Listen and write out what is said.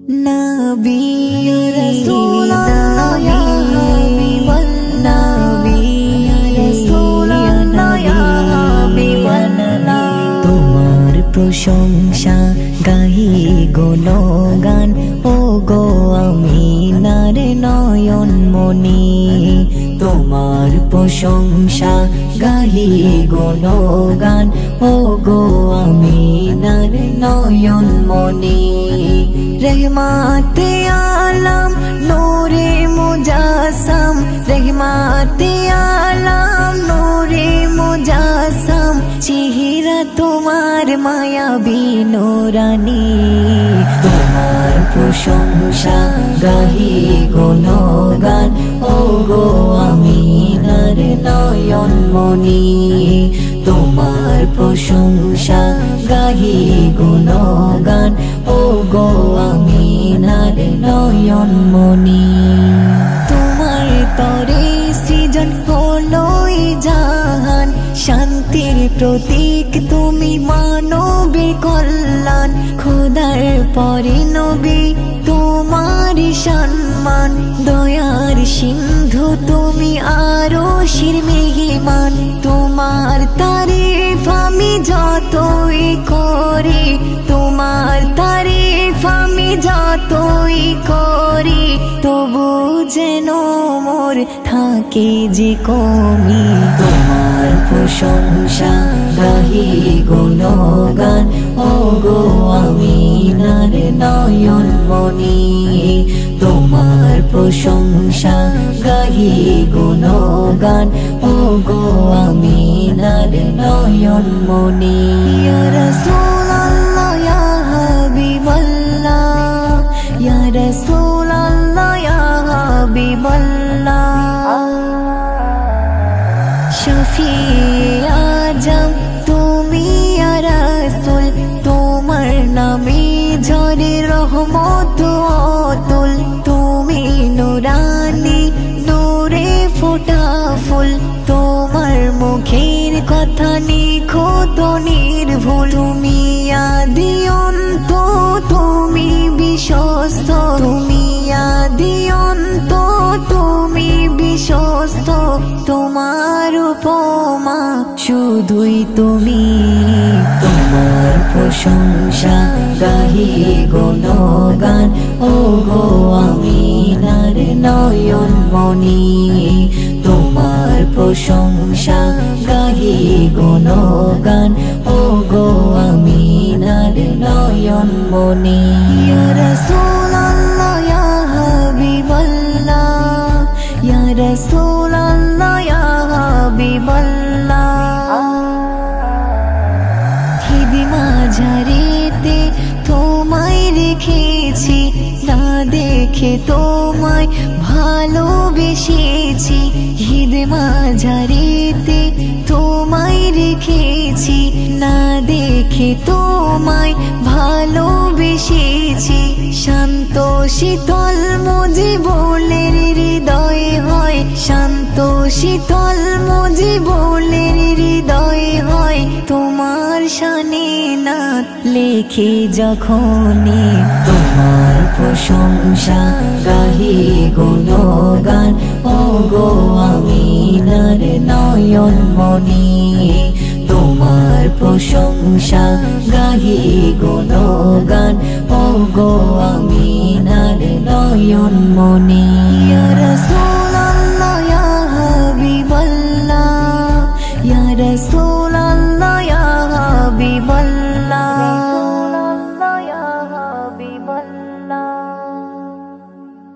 नबी या रसूल अल्लाह या हबीब अल्लाह, नबी या रसूल अल्लाह या हबीब अल्लाह। তোমার প্রশংসা গাহি গুণগান ও গো আমিনার নয়ন মনি, তোমার প্রশংসা গাহি গুণগান ও গো আমিনার নয়ন মনি। रहमाते आलम नूरे मुजासम, रहमाते आलम नूरे मुजासम, চেহারা তোমার মায়াবী নূরানী। তোমার প্রশংসা গাহি গুণগান ও গো আমিনার নয়ন মনি, তোমার প্রশংসা গাহি গুণগান ও গো আমিনার নয়ন মনি। তোমার তরে সৃজন হলো জাহান, শান্তির প্রতীক তুমি মানবের কল্যাণ, খোদার পরে নবী তোমার সম্মান, দয়ার সিন্ধু তুমি আরশের মেহমান। তোমার তারিফ আমি যতই করি, তোমার তারিফ আমি যতই করি, তবু যেন মোর থাকে যে কমি। তোমার প্রশংসা গাহি গুণগান ও গো আমিনার নয়ন মনি, তোমার প্রশংসা গাহি গুণগান ও গো আমিনার নয়ন মনি। ইয়া রাসূল আল্লাহ ইয়া হাবিব আল্লাহ, ইয়া রাসূল আল্লাহ ইয়া হাবিব আল্লাহ। শফিয়ে আজম তুমি ইয়া রাসূল, তোমার নামে ঝরে রহমত অতুল, তুমি নুরানি নূরে ফোটা ফুল, তোমার মুখের কথা নিখুঁত নির্ভুল, তুমি আদি অন্ত তুমি বিশ্বস্ত, তুমি আদি অন্ত তুমি বিশ্বস্ত, তোমার উপমা শুধুই তুমি। তোমার প্রশংসা গাহি গুণগান ও গো আমিনার নয়ন মনি, তোমার প্রশংসা গাহি গুণগান ও গো আমিনার নয়ন মনি। ইয়া রাসূল আল্লাহ ইয়া হাবিব আল্লাহ, ইয়া রাসূল আল্লাহ ইয়া হাবিব আল্লাহ। হিদিমা ঝাড়িতে তোমায় রেখেছি, না দেখে তোমায় ভালোবেসেছি, হিদিমা ঝাড়িতে তোমায় রেখেছি, না দেখে তোমায় ভালোবেসেছি, শান্ত শীতল মুজিবুলের হৃদয় হয়, শান্ত শীতল মুজিবুলের হৃদয় হয়, তোমার শানে নাত লেখে যখনই। তোমার প্রশংসা গাহি গুণগান ও গো আমিনার নয়ন মনি, তোমার প্রশংসা গাহি গুণগান ও গো আমিনার নয়ন মনি। ইয়া রাসূল আল্লাহ ইয়া হাবিব আল্লাহ, ইয়া রাসূল